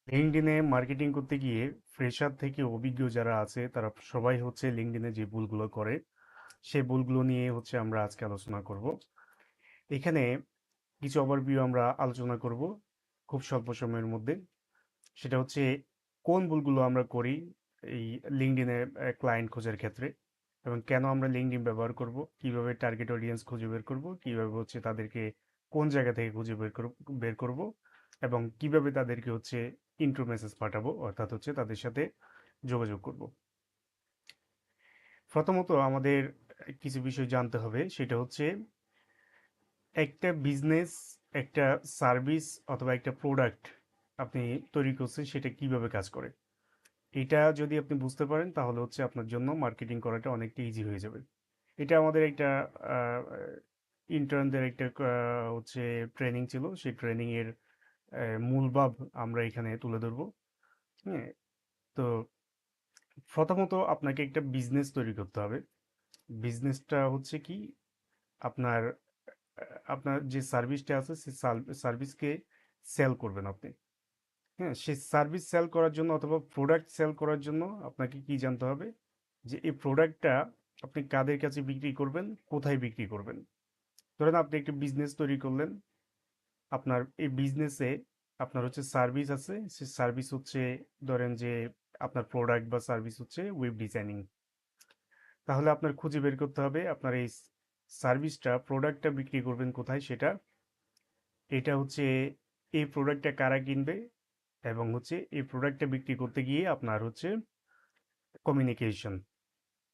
লিঙ্কডইনে marketing করতে গিয়ে fresher থেকে অভিজ্ঞ যারা আছে তারা সবাই হচ্ছে লিঙ্কডইনে যে ভুলগুলো করে সেই ভুলগুলো নিয়ে হচ্ছে আমরা আজকে আলোচনা করব। এখানে কিছু ওভারভিউ আমরা আলোচনা করব খুব স্বল্প সময়ের মধ্যে। সেটা হচ্ছে কোন ভুলগুলো আমরা করি এই লিঙ্কডইনে ক্লায়েন্ট খোঁজার ক্ষেত্রে, এবং কেন আমরা লিঙ্কডইন ব্যবহার করব, কিভাবে টার্গেট অডিয়েন্স খুঁজে বের করব, কিভাবে হচ্ছে তাদেরকে কোন জায়গা থেকে খুঁজে বের করব, এবং কিভাবে তাদেরকে হচ্ছে ইন্ট্রো মেসেজ পাঠাবো, অর্থাৎ হচ্ছে তাদের সাথে যোগাযোগ করব। প্রথমত আমাদের কিছু বিষয় জানতে হবে, সেটা হচ্ছে একটা বিজনেস, একটা সার্ভিস অথবা একটা প্রোডাক্ট আপনি তৈরি করছেন সেটা কিভাবে কাজ করে। এটা যদি আপনি বুঝতে পারেন তাহলে হচ্ছে আপনার জন্য মার্কেটিং করাটা অনেকটা ইজি হয়ে যাবে। এটা আমাদের একটা ইন্টার্নদের একটা হচ্ছে ট্রেনিং ছিল, সেই ট্রেনিং এর মূল ভাব আমরা এখানে তুলে ধরবো। হ্যাঁ, তো প্রথমত আপনাকে একটা বিজনেস তৈরি করতে হবে। বিজনেসটা হচ্ছে কি, আপনার আপনার যে সার্ভিসটা আছে সেই সার্ভিসকে সেল করবেন আপনি। হ্যাঁ, সেই সার্ভিস সেল করার জন্য অথবা প্রোডাক্ট সেল করার জন্য আপনাকে কি জানতে হবে, যে এই প্রোডাক্টটা আপনি কাদের কাছে বিক্রি করবেন, কোথায় বিক্রি করবেন। ধরেন আপনি একটা বিজনেস তৈরি করলেন, আপনার এই বিজনেসে আপনার হচ্ছে সার্ভিস আছে, সেই সার্ভিস হচ্ছে, ধরেন যে আপনার প্রোডাক্ট বা সার্ভিস হচ্ছে ওয়েব ডিজাইনিং। তাহলে আপনার খুঁজে বের করতে হবে আপনার এই সার্ভিসটা, প্রোডাক্টটা বিক্রি করবেন কোথায় সেটা। এটা হচ্ছে এই প্রোডাক্টটা কারা কিনবে, এবং হচ্ছে এই প্রোডাক্টটা বিক্রি করতে গিয়ে আপনার হচ্ছে কমিউনিকেশন।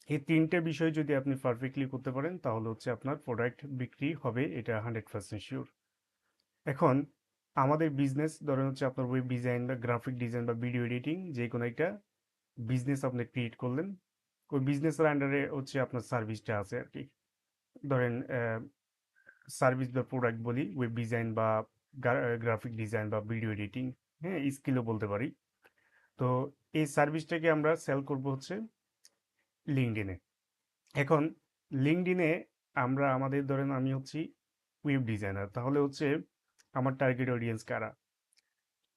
এই তিনটে বিষয় যদি আপনি পারফেক্টলি করতে পারেন তাহলে হচ্ছে আপনার প্রোডাক্ট বিক্রি হবে, এটা 100% শিওর। এখন আমাদের বিজনেস ধরেন হচ্ছে আপনার ওয়েব ডিজাইন বা গ্রাফিক ডিজাইন বা ভিডিও এডিটিং, যে কোনো একটা বিজনেস আপনি ক্রিয়েট করলেন। ওই বিজনেসের আন্ডারে হচ্ছে আপনার সার্ভিসটা আছে আর কি। ধরেন সার্ভিস বা প্রোডাক্ট বলি ওয়েব ডিজাইন বা গ্রাফিক ডিজাইন বা ভিডিও এডিটিং, হ্যাঁ স্কিলও বলতে পারি। তো এই সার্ভিসটাকে আমরা সেল করব হচ্ছে লিঙ্কডইনে। এখন লিঙ্কডইনে আমরা আমাদের, ধরেন আমি হচ্ছি ওয়েব ডিজাইনার, তাহলে হচ্ছে আমার টার্গেট অডিয়েন্স কারা।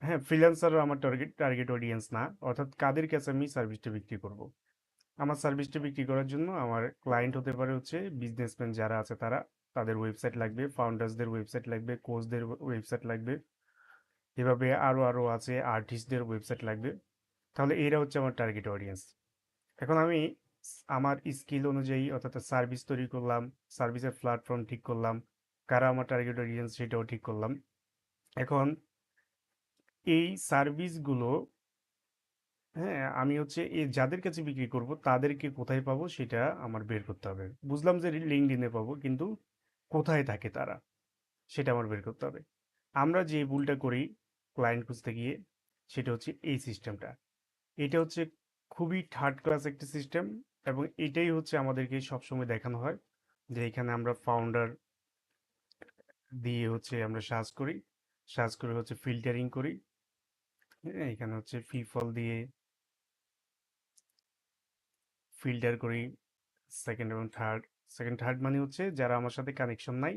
হ্যাঁ, ফ্রিল্যান্সারও আমার টার্গেট অডিয়েন্স না, অর্থাৎ কাদের কাছে আমি সার্ভিসটা বিক্রি করব। আমার সার্ভিসটা বিক্রি করার জন্য আমার ক্লায়েন্ট হতে পারে হচ্ছে বিজনেসম্যান যারা আছে তারা, তাদের ওয়েবসাইট লাগবে, ফাউন্ডার্সদের ওয়েবসাইট লাগবে, কোচদের ওয়েবসাইট লাগবে, এভাবে আরও আরও আছে আর্টিস্টদের ওয়েবসাইট লাগবে। তাহলে এরা হচ্ছে আমার টার্গেট অডিয়েন্স। এখন আমি আমার স্কিল অনুযায়ী অর্থাৎ সার্ভিস তৈরি করলাম, সার্ভিসের প্ল্যাটফর্ম ঠিক করলাম, কারা আমার টার্গেট অডিয়েন্স সেটাও ঠিক করলাম। এখন এই সার্ভিসগুলো, হ্যাঁ আমি হচ্ছে এই যাদের কাছে বিক্রি করব তাদেরকে কোথায় পাবো সেটা আমার বের করতে হবে। বুঝলাম যে লিঙ্কডইনে পাবো, কিন্তু কোথায় থাকে তারা সেটা আমার বের করতে হবে। আমরা যে ভুলটা করি ক্লায়েন্ট খুঁজতে গিয়ে, সেটা হচ্ছে এই সিস্টেমটা। এটা হচ্ছে খুবই থার্ড ক্লাস একটা সিস্টেম, এবং এটাই হচ্ছে আমাদেরকে সবসময় দেখানো হয় যে এখানে আমরা ফাউন্ডার দিয়ে হচ্ছে আমরা সার্চ করি, সার্চ করে হচ্ছে ফিল্টারিং করি। হ্যাঁ, এখানে হচ্ছে ফল দিয়ে ফিল্টার করি সেকেন্ড এবং থার্ড। সেকেন্ড থার্ড মানে হচ্ছে যারা আমার সাথে কানেকশন নাই,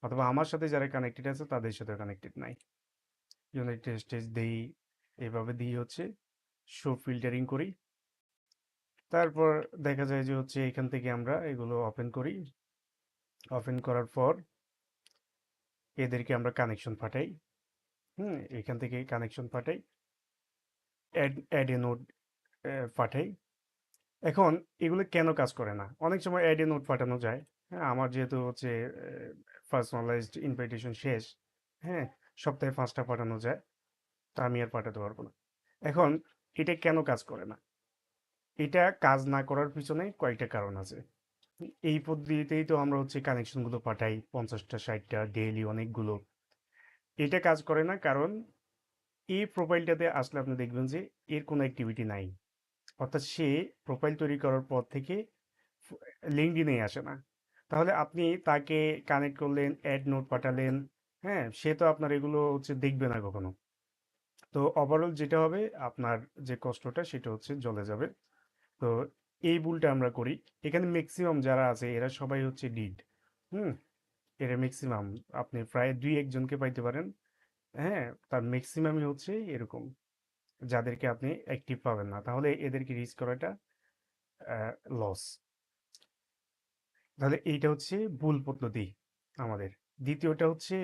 অথবা আমার সাথে যারা কানেক্টেড আছে তাদের সাথে কানেক্টেড নাই। ইউনাইটেড স্টেজ দেই, এভাবে দিয়ে হচ্ছে শো ফিল্টারিং করি। তারপর দেখা যায় যে হচ্ছে এখান থেকে আমরা এগুলো ওপেন করি। ওপেন করার পর এদেরকে আমরা কানেকশন পাঠাই। হুম, এখান থেকে কানেকশন পাঠাই, অ্যাড এ নোট পাঠাই। এখন এগুলো কেন কাজ করে না, অনেক সময় অ্যাড এ নোট পাঠানো যায়। হ্যাঁ, আমার যেহেতু হচ্ছে পার্সোনালাইজড ইনভাইটেশন শেষ, হ্যাঁ সপ্তাহে 5টা পাঠানো যায়, তা আমি আর পাঠাতে পারবো না। এখন এটা কেন কাজ করে না, এটা কাজ না করার পিছনে কয়েকটা কারণ আছে। এই পদ্ধতিতেই তো আমরা হচ্ছে কানেকশনগুলো পাঠাই 50টা 60টা ডেইলি অনেকগুলো। এটা কাজ করে না কারণ এই প্রোফাইলটাতে আসলে আপনি দেখবেন যে এর কোনো অ্যাক্টিভিটি নাই, অর্থাৎ সে প্রোফাইল তৈরি করার পর থেকে লিঙ্কডইনে আসে না। তাহলে আপনি তাকে কানেক্ট করলেন, অ্যাড নোট পাঠালেন, হ্যাঁ সে তো আপনার এগুলো হচ্ছে দেখবে না কখনো। তো ওভারঅল যেটা হবে আপনার যে কষ্টটা সেটা হচ্ছে জ্বলে যাবে। তো এই ভুলটা আমরা করি। এখানে ম্যাক্সিমাম যারা আছে এরা সবাই হচ্ছে ডিড। হুম, এরা ম্যাক্সিমাম, আপনি প্রায় দুই একজনকে পাইতে পারেন। হ্যাঁ, তার ম্যাক্সিমামই হচ্ছে এরকম। যাদেরকে আপনি অ্যাক্টিভ পাবেন না, তাহলে এদেরকে রিচ করাটা লস। তাহলে এইটা হচ্ছে ভুল পদ্ধতি আমাদের। দ্বিতীয়টা হচ্ছে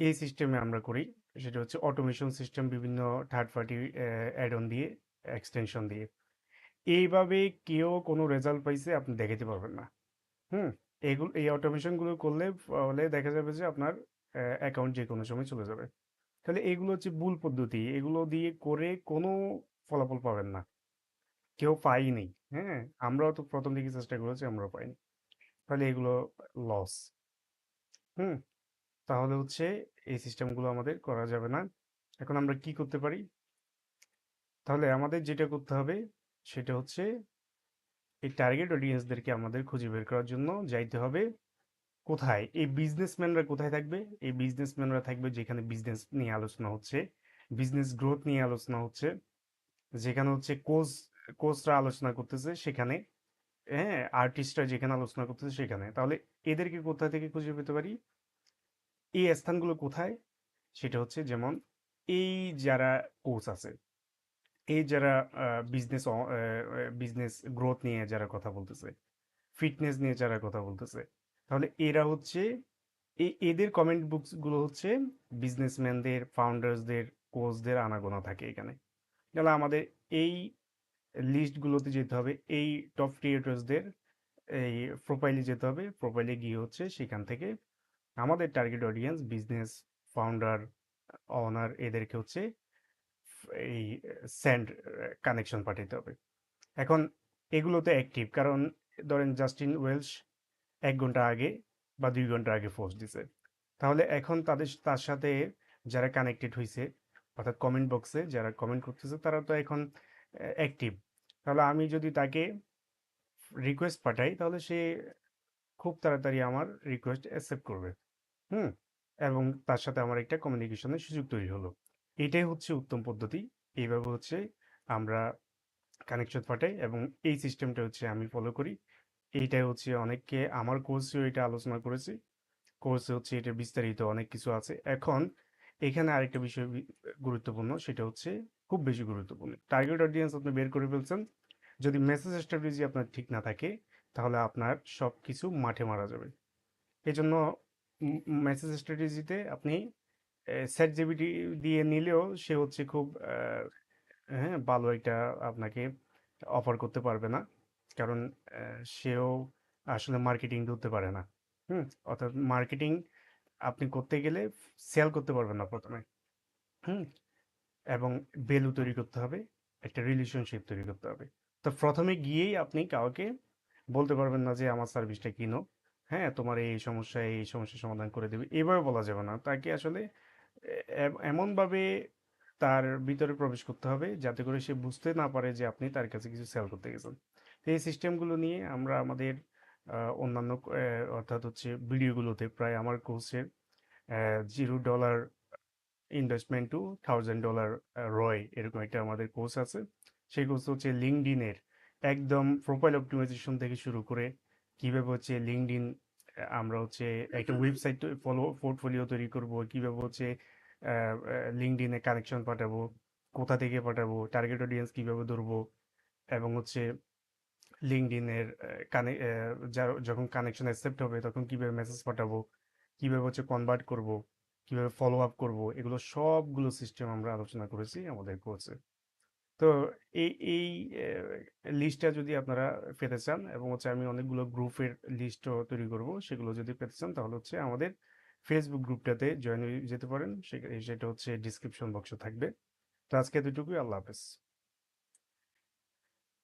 এই সিস্টেমে আমরা করি, সেটা হচ্ছে অটোমেশন সিস্টেম, বিভিন্ন থার্ড পার্টি অ্যাড অন দিয়ে, এক্সটেনশন দিয়ে। এইভাবে কেউ কোনো রেজাল্ট পাইছে আপনি দেখাতে পারবেন না। হুম। এই অটোমেশনগুলো করলে ফলে দেখা যাবে যে আপনার অ্যাকাউন্ট যে কোনো সময় চলে যাবে। তাহলে এগুলো হচ্ছে ভুল পদ্ধতি, এগুলো দিয়ে করে কোনো ফলাফল পাবেন না, কেউ পাইনি। হ্যাঁ, আমরাও তো প্রথম দিকে চেষ্টা করেছি, আমরাও পাইনি। তাহলে এগুলো লস। হুম। তাহলে হচ্ছে এই সিস্টেমগুলো আমাদের করা যাবে না। এখন আমরা কি করতে পারি? তাহলে আমাদের যেটা করতে হবে সেটা হচ্ছে এই টার্গেট অডিয়েন্সদেরকে আমাদের খুঁজে বের করার জন্য যাইতে হবে কোথায়? এই বিজনেসম্যানরা কোথায় থাকবে? এই বিজনেসম্যানরা থাকবে যেখানে বিজনেস নিয়ে আলোচনা হচ্ছে, বিজনেস গ্রোথ নিয়ে আলোচনা হচ্ছে, যেখানে হচ্ছে কোচরা আলোচনা করতেছে সেখানে, হ্যাঁ, আর্টিস্টরা যেখানে আলোচনা করতেছে সেখানে। তাহলে এদেরকে কোথা থেকে খুঁজে পেতে পারি? এই স্থানগুলো কোথায়? সেটা হচ্ছে যেমন এই যারা কোচ আছে, এই যারা বিজনেস বিজনেস গ্রোথ নিয়ে যারা কথা বলতেছে, ফিটনেস নিয়ে যারা কথা বলতেছে, তাহলে এরা হচ্ছে এদের কমেন্ট বুকস গুলো হচ্ছে বিজনেসম্যানদের, ফাউন্ডার্সদের, কোচদের আনাগোনা থাকে এখানে। তাহলে আমাদের এই লিস্টগুলোতে যেতে হবে, এই টপ ক্রিয়েটরসদের এই প্রোফাইলে যেতে হবে, প্রোফাইলে গিয়ে হচ্ছে সেখান থেকে আমাদের টার্গেট অডিয়েন্স, বিজনেস ফাউন্ডার, ওনার, এদেরকে হচ্ছে এই সেন্ড কানেকশন পাঠাতে হবে। এখন এগুলোতে অ্যাক্টিভ, কারণ ধরেন জাস্টিন ওয়েলস ১ ঘন্টা আগে বা ২ ঘন্টা আগে পোস্ট দিছে, তাহলে এখন তার সাথে যারা কানেক্টেড হয়েছে, অর্থাৎ কমেন্ট বক্সে যারা কমেন্ট করতেছে তারা তো এখন অ্যাক্টিভ। তাহলে আমি যদি তাকে রিকোয়েস্ট পাঠাই তাহলে সে খুব তাড়াতাড়ি আমার রিকোয়েস্ট অ্যাকসেপ্ট করবে। হুম। এবং তার সাথে আমার একটা কমিউনিকেশনের সুযোগ তৈরি হলো। এটাই হচ্ছে উত্তম পদ্ধতি। এইভাবে হচ্ছে আমরা কানেকশন পাঠাই, এবং এই সিস্টেমটা হচ্ছে আমি ফলো করি। এইটাই হচ্ছে অনেককে, আমার কোর্সেও এটা আলোচনা করেছি। কোর্সে হচ্ছে এটা বিস্তারিত অনেক কিছু আছে। এখন এখানে আরেকটা বিষয় গুরুত্বপূর্ণ, সেটা হচ্ছে খুব বেশি গুরুত্বপূর্ণ। টার্গেট অডিয়েন্স আপনি বের করে ফেলছেন, যদি মেসেজ স্ট্র্যাটেজি আপনার ঠিক না থাকে তাহলে আপনার সবকিছু মাঠে মারা যাবে। এজন্য মেসেজ স্ট্র্যাটেজিতে আপনি চ্যাট জিপিটি দিয়ে নিলেও সে হচ্ছে খুব হ্যাঁ, ভালো একটা আপনাকে অফার করতে পারবে না। কারণ সেও আসলে মার্কেটিং ধরতে পারে না। হুম। অর্থাৎ মার্কেটিং আপনি করতে গেলে সেল করতে পারবেন না প্রথমে। হুম। এবং ভ্যালু তৈরি করতে হবে, একটা রিলেশনশিপ তৈরি করতে হবে। তো প্রথমে গিয়েই আপনি কাউকে বলতে পারবেন না যে আমার সার্ভিসটা কিনো, হ্যাঁ, তোমার এই সমস্যা, এই সমস্যার সমাধান করে দেবে, এভাবে বলা যাবে না। তাকে আসলে এমনভাবে তার ভিতরে প্রবেশ করতে হবে যাতে করে সে বুঝতে না পারে যে আপনি তার কাছে কিছু সেল করতে গেছেন। তো এই সিস্টেমগুলো নিয়ে আমরা আমাদের অন্যান্য অর্থাৎ হচ্ছে ভিডিওগুলোতে, প্রায় আমার কোর্সের $0 ইনভেস্টমেন্ট টু $1000 রয়, এরকম একটা আমাদের কোর্স আছে। সেই কোর্স হচ্ছে লিঙ্কডইনের একদম প্রোফাইল অপটিমাইজেশন থেকে শুরু করে কিভাবে হচ্ছে লিঙ্কডইন, আমরা হচ্ছে একটা ওয়েবসাইট পোর্টফোলিও তৈরি করব, কিভাবে হচ্ছে লিঙ্কডইনে কানেকশন পাঠাবো, কোথা থেকে পাঠাবো, টার্গেট অডিয়েন্স কিভাবে ধরবো, এবং হচ্ছে লিঙ্কডইনের যখন কানেকশন অ্যাকসেপ্ট হবে তখন কিভাবে মেসেজ পাঠাবো, কিভাবে হচ্ছে কনভার্ট করব, কিভাবে ফলো আপ করব, এগুলো সবগুলো সিস্টেম আমরা আলোচনা করেছি আমাদের কোর্সে। তো এই লিস্টটা যদি আপনারা পেতে চান, এবং হচ্ছে আমি অনেকগুলো গ্রুপের লিস্টও তৈরি করব, সেগুলো যদি পেতে চান তাহলে হচ্ছে আমাদের ফেসবুক গ্রুপটাতে জয়েন হয়ে যেতে পারেন, সেটা হচ্ছে ডিসক্রিপশন বক্সে থাকবে। তো আজকে এতটুকুই, আল্লাহ হাফেজ।